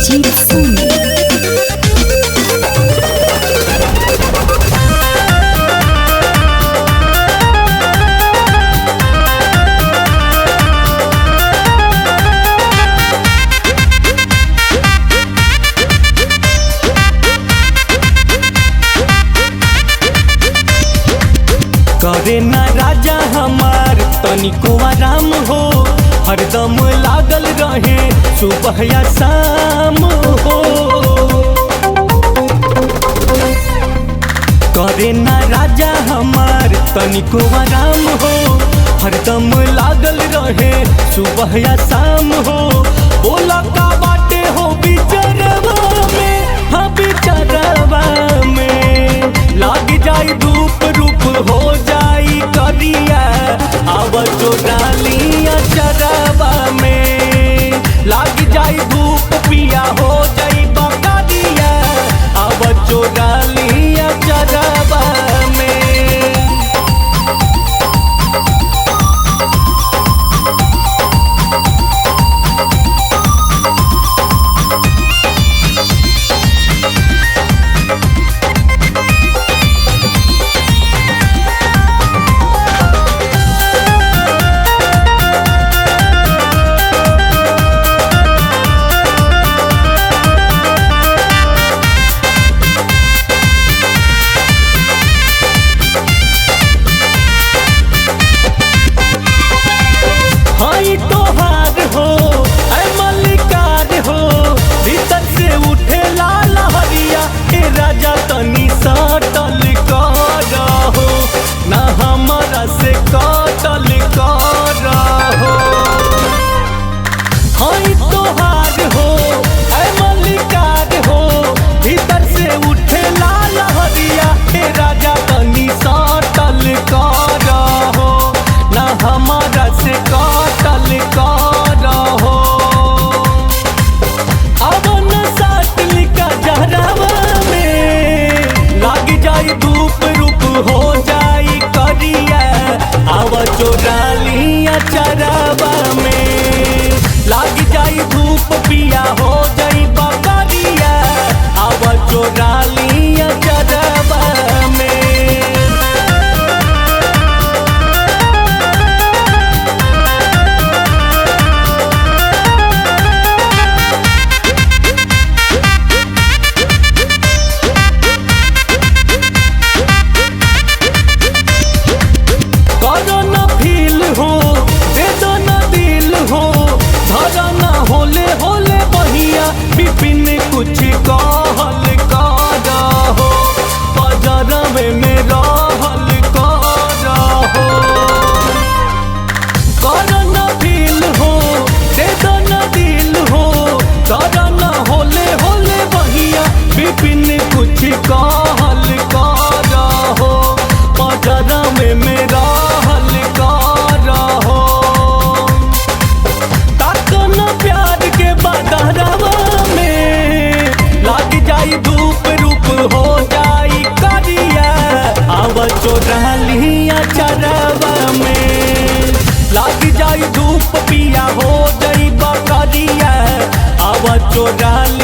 DJ सोनी। करे ना राजा हमार तनिको आराम हो, हरदम लागल रहे सुबह या शाम हो। करे ना राजा हमार तनिको आराम हो, हरदम लागल रहे सुबह या शाम हो। बोला का बाटे हो बिचरवा में, हाँ बिचरवा में लाग जाई धूप रूप हो जाई करिया। अब तो डालिया चरवा में लाग जाई धूप पिया हो जाई बकरिया। अब तो डालिया चरवा में। हाई तोहार हो ऐ मल्लिकार हो, भीतर से उठे लाल हरिया। ए राजा तनी सटल कर हो, ना हमारा से कटल कर हो। हाई तोहार हो ऐ मल्लिकार हो, भीतर से उठे लाल हरिया। ए राजा तनी सटल कर हो, ना हमारा से कटल कर हो। अब न साटल का जहरावा में लाग जाई धूप रूप हो जाई करिया। अब चोरालिया चरवा में लाग जाई धूप पिया हो जाई बकरिया। अब चोरालिया चरवा में। करो ना फील हो, दे दो ना दिल हो, धरो ना होले होले बहिया। विपिन कुछ कहल कर हो, बजरवे में रहल कर हो। करो ना फील हो, दे दो ना दिल हो, धरो ना होले होले बहिया। विपिन कुछ कहल कर हो, बजरवे में रहल कर हो। ताकन प्यार के बदरवा में लाग जाई धूप रूप हो जाई करिया। अब चोरालिया चरवा में लाग जाई धूप पिया हो जाई बकरिया। अब चोरालिया